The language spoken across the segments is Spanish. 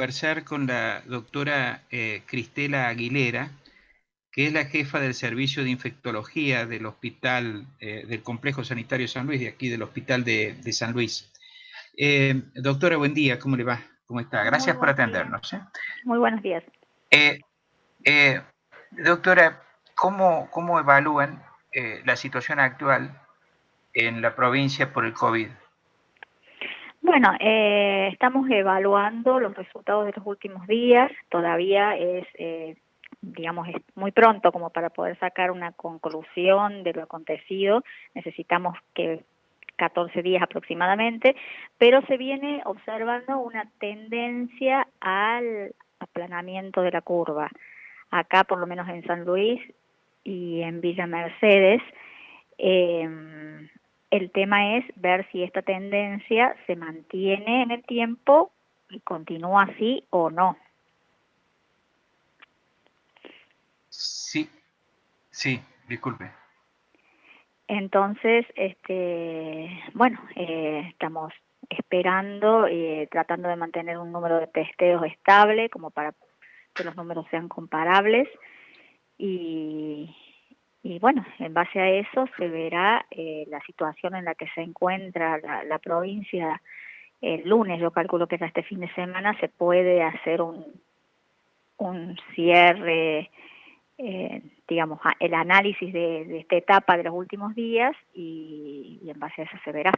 Conversar con la doctora Cristela Aguilera, que es la jefa del servicio de infectología del hospital, del Complejo Sanitario San Luis, de aquí del Hospital de San Luis. Doctora, buen día, ¿cómo le va? ¿Cómo está? Muy Gracias por buenos días. atendernos. Muy buenos días. Eh, eh, Doctora, ¿cómo evalúan la situación actual en la provincia por el COVID? Bueno, estamos evaluando los resultados de los últimos días. Todavía digamos, es muy pronto como para poder sacar una conclusión de lo acontecido. Necesitamos que 14 días aproximadamente, pero se viene observando una tendencia al aplanamiento de la curva. Acá, por lo menos en San Luis y en Villa Mercedes, el tema es ver si esta tendencia se mantiene en el tiempo y continúa así o no. Sí, sí, disculpe. Entonces, bueno, estamos esperando, tratando de mantener un número de testeos estable como para que los números sean comparables y, y bueno, en base a eso se verá la situación en la que se encuentra la provincia el lunes. Yo calculo que ya este fin de semana se puede hacer un cierre, digamos, el análisis de esta etapa de los últimos días y en base a eso se verá.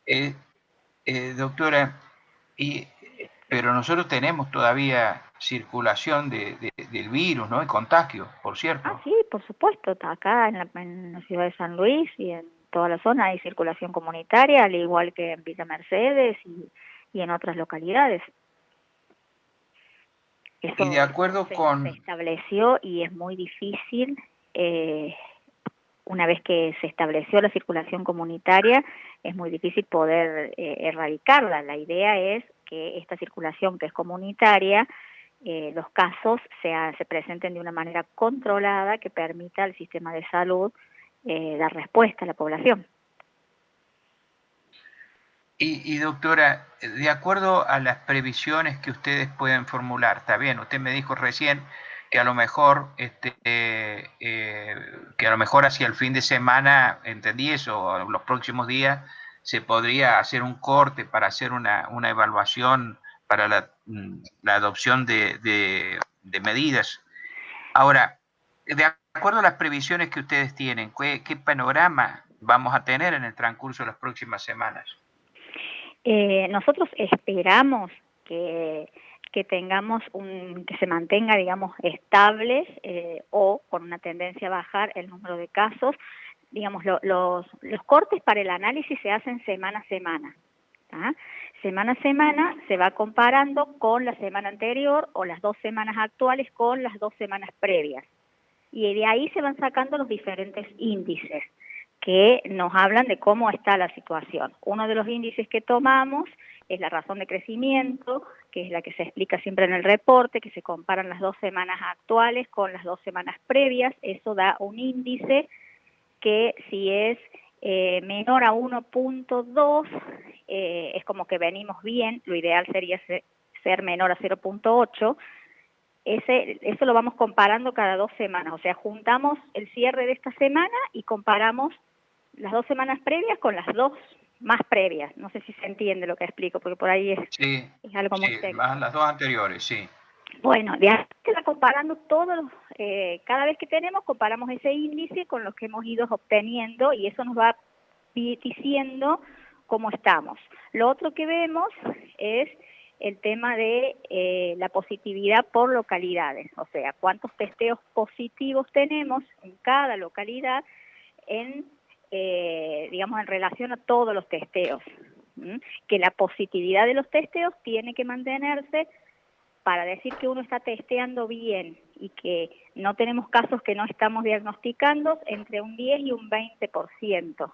Eh, Doctora, y, pero nosotros tenemos todavía circulación del virus, ¿no? Y contagio, por Ah, cierto. sí, por supuesto, acá en la ciudad de San Luis y en toda la zona hay circulación comunitaria, al igual que en Villa Mercedes y en otras localidades. Y de Eso acuerdo se con, estableció y es muy difícil, una vez que se estableció la circulación comunitaria, es muy difícil poder erradicarla. La idea es que esta circulación que es comunitaria, los casos se presenten de una manera controlada que permita al sistema de salud dar respuesta a la población. y doctora, de acuerdo a las previsiones que ustedes pueden formular, está bien, usted me dijo recién que a lo mejor, que a lo mejor hacia el fin de semana, entendí eso, o los próximos días, se podría hacer un corte para hacer una evaluación para la adopción de medidas. Ahora, de acuerdo a las previsiones que ustedes tienen, ¿qué panorama vamos a tener en el transcurso de las próximas semanas? Nosotros esperamos que tengamos que se mantenga, digamos, estable o con una tendencia a bajar el número de casos. Digamos, los cortes para el análisis se hacen semana a semana. ¿Ah? Semana a semana se va comparando con la semana anterior o las 2 semanas actuales con las 2 semanas previas. Y de ahí se van sacando los diferentes índices que nos hablan de cómo está la situación. Uno de los índices que tomamos es la razón de crecimiento, que es la que se explica siempre en el reporte, que se comparan las 2 semanas actuales con las 2 semanas previas. Eso da un índice que si es menor a 1.2, es como que venimos bien. Lo ideal sería ser menor a 0.8. Eso lo vamos comparando cada 2 semanas, o sea, juntamos el cierre de esta semana y comparamos las 2 semanas previas con las 2 más previas. No sé si se entiende lo que explico, porque por ahí Sí, es algo muy sí, más técnico. las dos anteriores, sí. Bueno, de ahí se va comparando cada vez que tenemos, comparamos ese índice con los que hemos ido obteniendo y eso nos va diciendo cómo estamos. Lo otro que vemos es el tema de la positividad por localidades, o sea, cuántos testeos positivos tenemos en cada localidad digamos, en relación a todos los testeos. Que la positividad de los testeos tiene que mantenerse para decir que uno está testeando bien y que no tenemos casos que no estamos diagnosticando entre un 10 y un 20%.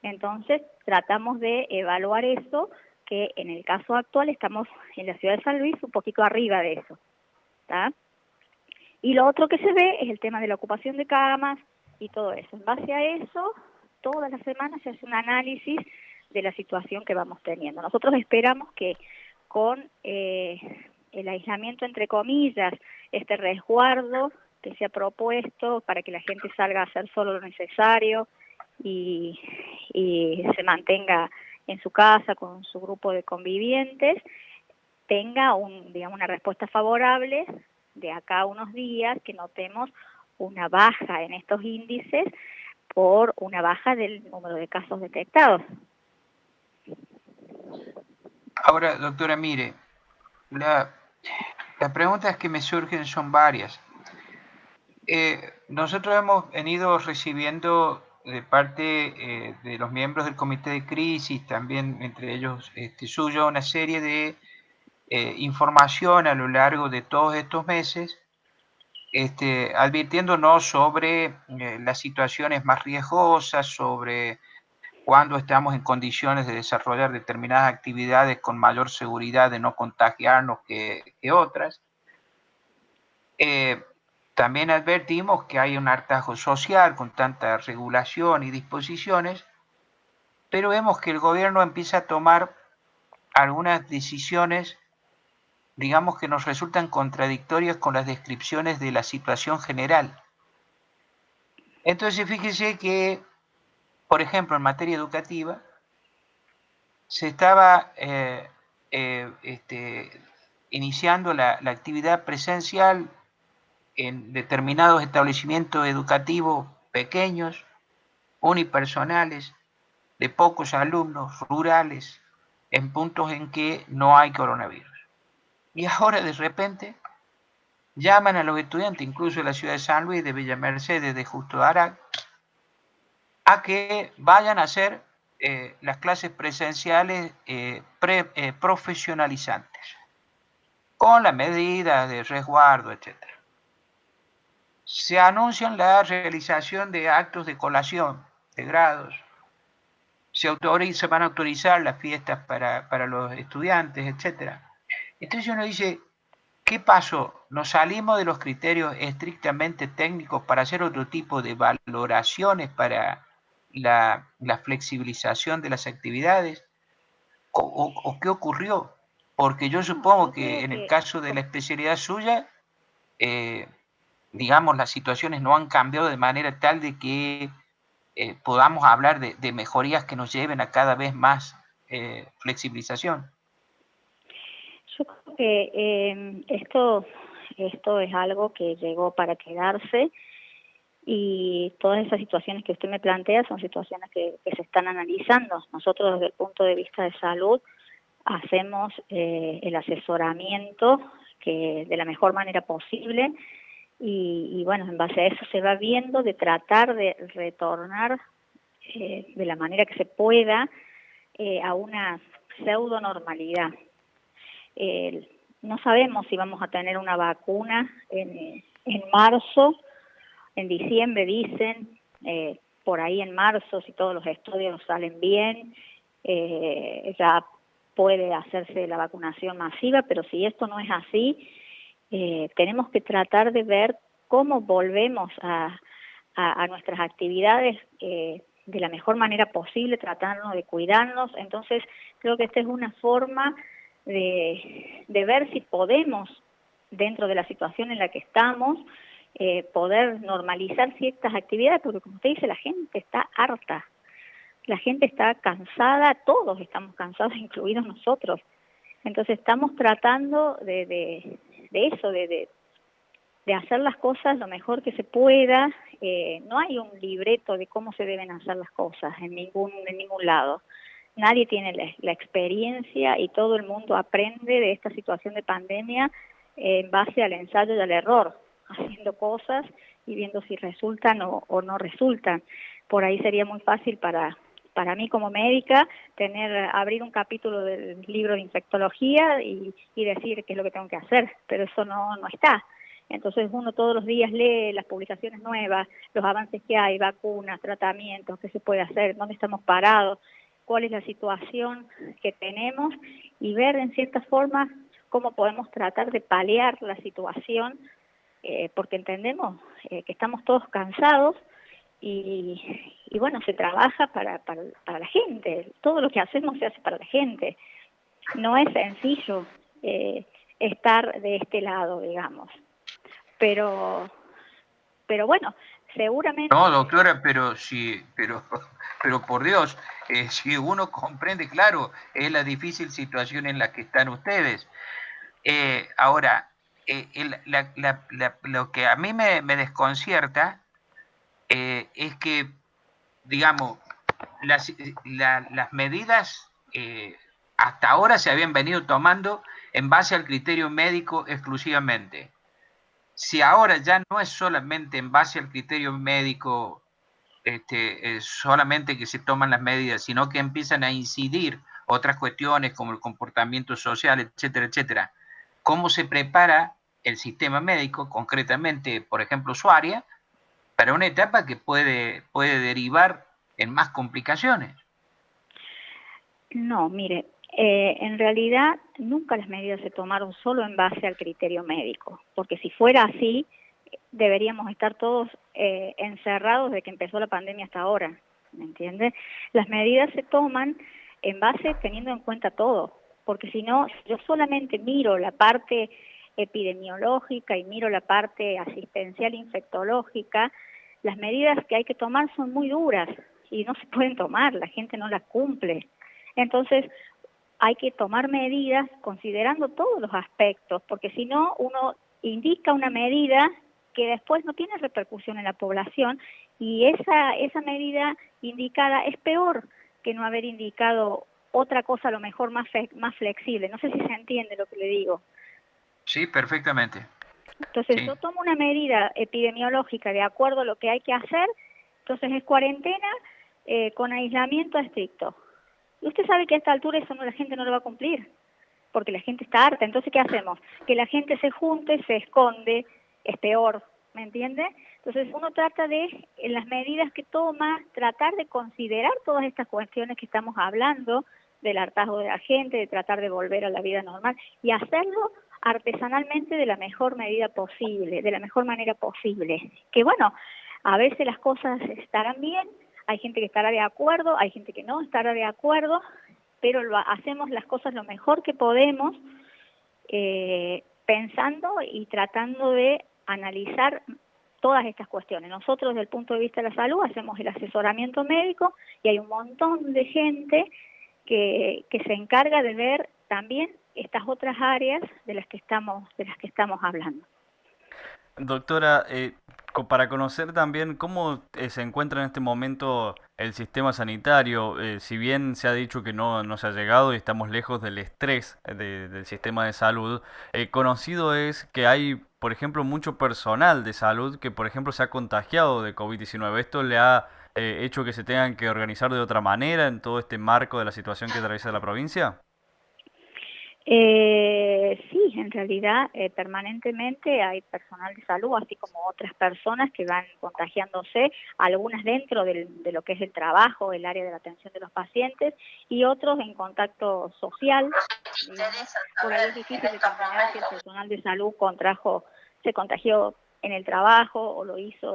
Entonces, tratamos de evaluar eso, que en el caso actual estamos en la ciudad de San Luis un poquito arriba de eso. ¿Tá? Y lo otro que se ve es el tema de la ocupación de camas y todo eso. En base a eso, todas las semanas se hace un análisis de la situación que vamos teniendo. Nosotros esperamos que con el aislamiento entre comillas, este resguardo que se ha propuesto para que la gente salga a hacer solo lo necesario y se mantenga en su casa con su grupo de convivientes, tenga digamos, una respuesta favorable de acá a unos días, que notemos una baja en estos índices por una baja del número de casos detectados. Ahora, doctora, mire, las preguntas que me surgen son varias. Nosotros hemos venido recibiendo de parte de los miembros del comité de crisis, también entre ellos suyo, una serie de información a lo largo de todos estos meses, advirtiéndonos sobre las situaciones más riesgosas, sobre cuándo estamos en condiciones de desarrollar determinadas actividades con mayor seguridad de no contagiarnos que otras. También advertimos que hay un hartazgo social con tanta regulación y disposiciones, pero vemos que el gobierno empieza a tomar algunas decisiones, digamos, que nos resultan contradictorias con las descripciones de la situación general. Entonces, fíjese que, por ejemplo, en materia educativa, se estaba iniciando la actividad presencial en determinados establecimientos educativos pequeños, unipersonales, de pocos alumnos, rurales, en puntos en que no hay coronavirus. Y ahora de repente llaman a los estudiantes, incluso de la ciudad de San Luis, de Villa Mercedes, de Justo de Arak, a que vayan a hacer las clases presenciales profesionalizantes, con las medidas de resguardo, etc. Se anuncian la realización de actos de colación, de grados, se van a autorizar las fiestas para los estudiantes, etc. Entonces uno dice, ¿qué pasó? ¿Nos salimos de los criterios estrictamente técnicos para hacer otro tipo de valoraciones para la flexibilización de las actividades? ¿O qué ocurrió? Porque yo supongo que en el caso de la especialidad suya, digamos, las situaciones no han cambiado de manera tal de que podamos hablar de mejorías que nos lleven a cada vez más flexibilización. Yo creo que esto es algo que llegó para quedarse, y todas esas situaciones que usted me plantea son situaciones que se están analizando. Nosotros desde el punto de vista de salud hacemos el asesoramiento de la mejor manera posible, y bueno, en base a eso se va viendo de tratar de retornar de la manera que se pueda a una pseudo normalidad. No sabemos si vamos a tener una vacuna en marzo, en diciembre dicen, por ahí en marzo, si todos los estudios salen bien, ya puede hacerse la vacunación masiva, pero si esto no es así, tenemos que tratar de ver cómo volvemos a nuestras actividades de la mejor manera posible, tratando de cuidarnos. Entonces, creo que esta es una forma de ver si podemos, dentro de la situación en la que estamos, poder normalizar ciertas actividades, porque como usted dice, la gente está harta, la gente está cansada, todos estamos cansados, incluidos nosotros. Entonces estamos tratando de eso, de hacer las cosas lo mejor que se pueda. No hay un libreto de cómo se deben hacer las cosas en ningún lado. Nadie tiene la experiencia, y todo el mundo aprende de esta situación de pandemia en base al ensayo y al error, haciendo cosas y viendo si resultan o no resultan. Por ahí sería muy fácil para mí como médica abrir un capítulo del libro de infectología y decir qué es lo que tengo que hacer, pero eso no está. Entonces uno todos los días lee las publicaciones nuevas, los avances que hay, vacunas, tratamientos, qué se puede hacer, dónde estamos parados, cuál es la situación que tenemos, y ver en cierta forma cómo podemos tratar de paliar la situación, porque entendemos que estamos todos cansados y bueno, se trabaja para la gente, todo lo que hacemos se hace para la gente. no es sencillo estar de este lado, digamos. Pero, pero bueno, seguramente... No, doctora, pero por Dios, si uno comprende, claro, es la difícil situación en la que están ustedes. Ahora, lo que a mí me desconcierta es que, digamos, las medidas hasta ahora se habían venido tomando en base al criterio médico exclusivamente. Si ahora ya no es solamente en base al criterio médico, solamente que se toman las medidas, sino que empiezan a incidir otras cuestiones como el comportamiento social, etcétera, etcétera. ¿Cómo se prepara el sistema médico, concretamente, por ejemplo, su área, para una etapa que puede derivar en más complicaciones? No, mire, en realidad nunca las medidas se tomaron solo en base al criterio médico, porque si fuera así, deberíamos estar todos encerrados desde que empezó la pandemia hasta ahora, ¿me entiende? Las medidas se toman en base teniendo en cuenta todo, porque si no, yo solamente miro la parte epidemiológica y miro la parte asistencial infectológica, las medidas que hay que tomar son muy duras y no se pueden tomar, la gente no las cumple. Entonces, hay que tomar medidas considerando todos los aspectos, porque si no, uno indica una medida que después no tiene repercusión en la población y esa medida indicada es peor que no haber indicado otra cosa a lo mejor más flexible. No sé si se entiende lo que le digo. Sí, perfectamente. Entonces Sí. yo tomo una medida epidemiológica de acuerdo a lo que hay que hacer, entonces es cuarentena con aislamiento estricto. Y usted sabe que a esta altura eso la gente no lo va a cumplir, porque la gente está harta. Entonces, ¿qué hacemos? Que la gente se junte, se esconde, es peor, ¿me entiende? Entonces, uno trata de, en las medidas que toma, tratar de considerar todas estas cuestiones que estamos hablando, del hartazgo de la gente, de tratar de volver a la vida normal, y hacerlo artesanalmente de la mejor medida posible, de la mejor manera posible. Que bueno, a veces las cosas estarán bien, hay gente que estará de acuerdo, hay gente que no estará de acuerdo, pero hacemos las cosas lo mejor que podemos, pensando y tratando de analizar todas estas cuestiones. Nosotros, desde el punto de vista de la salud, hacemos el asesoramiento médico y hay un montón de gente que se encarga de ver también estas otras áreas de las que estamos hablando. Doctora, para conocer también cómo se encuentra en este momento el sistema sanitario, si bien se ha dicho que no se ha llegado y estamos lejos del estrés del sistema de salud, conocido es que hay, por ejemplo, mucho personal de salud que, por ejemplo, se ha contagiado de COVID-19. ¿Esto le ha hecho que se tengan que organizar de otra manera en todo este marco de la situación que atraviesa la provincia? Sí, en realidad permanentemente hay personal de salud, así como otras personas que van contagiándose, algunas dentro de lo que es el trabajo, el área de la atención de los pacientes, y otros en contacto social, digamos. Por ahí es difícil determinar si el personal de salud se contagió en el trabajo o lo hizo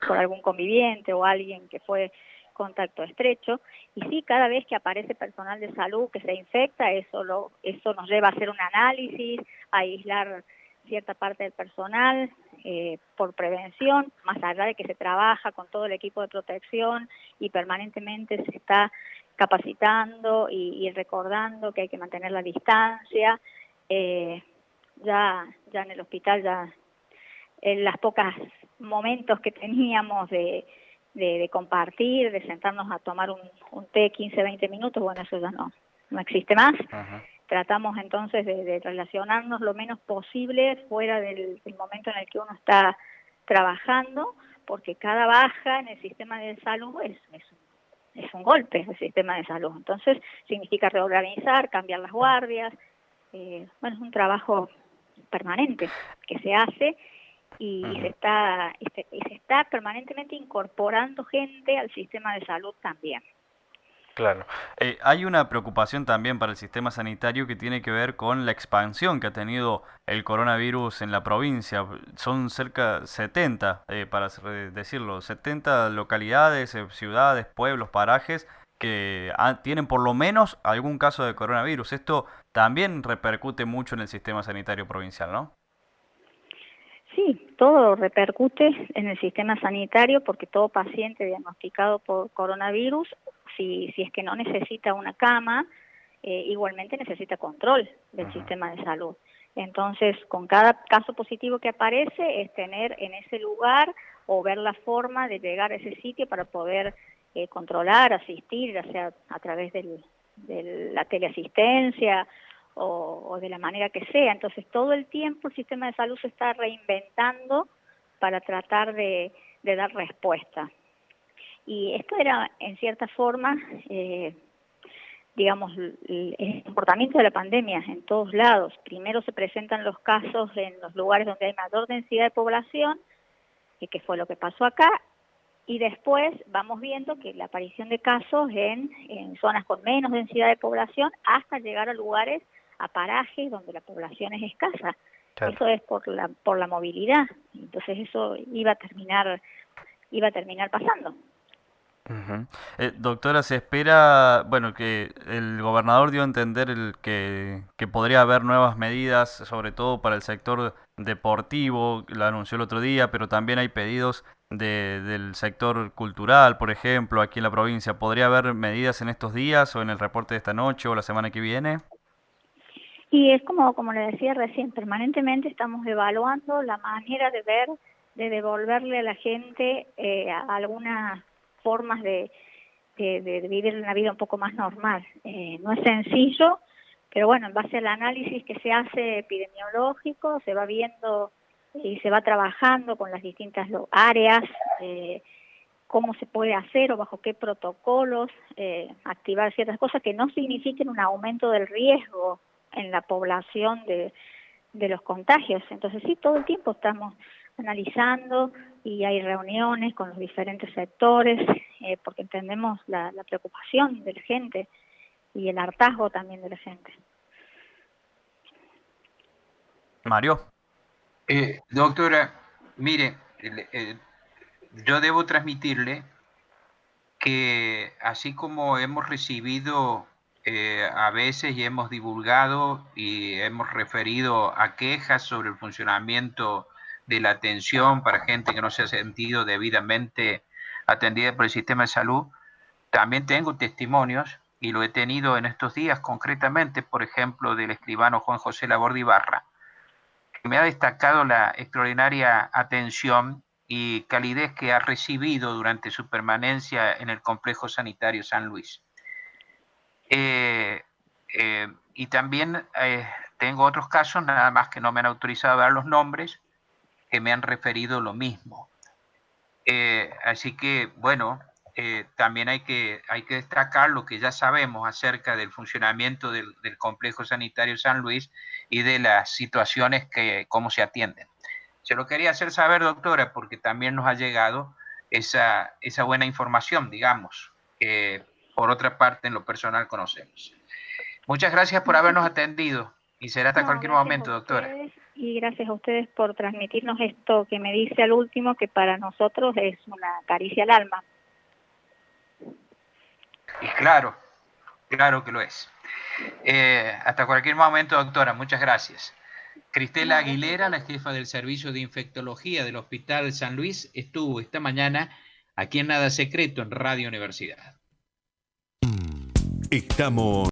por algún conviviente o alguien que fue contacto estrecho. Y sí, cada vez que aparece personal de salud que se infecta, eso nos lleva a hacer un análisis, a aislar cierta parte del personal por prevención, más allá de que se trabaja con todo el equipo de protección y permanentemente se está capacitando y recordando que hay que mantener la distancia. Ya en el hospital, ya en las pocas momentos que teníamos de compartir, de sentarnos a tomar un té 15, 20 minutos, bueno, eso ya no existe más. Ajá. Tratamos entonces de relacionarnos lo menos posible fuera del momento en el que uno está trabajando, porque cada baja en el sistema de salud es un golpe el sistema de salud. Entonces significa reorganizar, cambiar las guardias, bueno, es un trabajo permanente que se hace y Ujú. se está permanentemente incorporando gente al sistema de salud también. Claro. Hay una preocupación también para el sistema sanitario que tiene que ver con la expansión que ha tenido el coronavirus en la provincia. Son cerca 70, para decirlo, 70 localidades, ciudades, pueblos, parajes que tienen por lo menos algún caso de coronavirus. Esto también repercute mucho en el sistema sanitario provincial, ¿no? Sí, todo repercute en el sistema sanitario porque todo paciente diagnosticado por coronavirus, si es que no necesita una cama, igualmente necesita control del sistema de salud. Entonces, con cada caso positivo que aparece, es tener en ese lugar o ver la forma de llegar a ese sitio para poder controlar, asistir, ya sea a través de la teleasistencia o de la manera que sea. Entonces, todo el tiempo el sistema de salud se está reinventando para tratar de dar respuesta. Y esto era, en cierta forma, digamos, el comportamiento de la pandemia en todos lados. Primero se presentan los casos en los lugares donde hay mayor densidad de población, que fue lo que pasó acá, y después vamos viendo que la aparición de casos en zonas con menos densidad de población hasta llegar a lugares, a parajes donde la población es escasa. Claro. Eso es por la movilidad. Entonces eso iba a terminar pasando. Doctora, se espera, bueno, que el gobernador dio a entender que podría haber nuevas medidas, sobre todo para el sector deportivo, lo anunció el otro día, pero también hay pedidos del sector cultural, por ejemplo, aquí en la provincia. ¿Podría haber medidas en estos días o en el reporte de esta noche o la semana que viene? Y es como le decía recién, permanentemente estamos evaluando la manera de devolverle a la gente algunas formas de vivir una vida un poco más normal. No es sencillo, pero bueno, en base al análisis que se hace epidemiológico, se va viendo y se va trabajando con las distintas áreas, cómo se puede hacer o bajo qué protocolos activar ciertas cosas que no signifiquen un aumento del riesgo en la población de los contagios. Entonces sí, todo el tiempo estamos analizando y hay reuniones con los diferentes sectores porque entendemos la preocupación de la gente y el hartazgo también de la gente. Mario. Doctora, mire, yo debo transmitirle que así como hemos recibido a veces y hemos divulgado y hemos referido a quejas sobre el funcionamiento de la atención para gente que no se ha sentido debidamente atendida por el sistema de salud, también tengo testimonios y lo he tenido en estos días concretamente, por ejemplo, del escribano Juan José Laborde Ibarra, que me ha destacado la extraordinaria atención y calidez que ha recibido durante su permanencia en el complejo sanitario San Luis. Y también tengo otros casos, nada más que no me han autorizado a dar los nombres, que me han referido lo mismo. Así que, bueno, también hay que destacar lo que ya sabemos acerca del funcionamiento del complejo sanitario San Luis y de las situaciones cómo se atienden. Se lo quería hacer saber, doctora, porque también nos ha llegado esa buena información, digamos, que por otra parte en lo personal conocemos. Muchas gracias por habernos atendido y será hasta cualquier momento, doctora. Y gracias a ustedes por transmitirnos esto que me dice al último, que para nosotros es una caricia al alma. Y claro que lo es. Hasta cualquier momento, doctora. Muchas gracias. Cristela Aguilera, la jefa del Servicio de Infectología del Hospital San Luis, estuvo esta mañana aquí en Nada Secreto en Radio Universidad. Estamos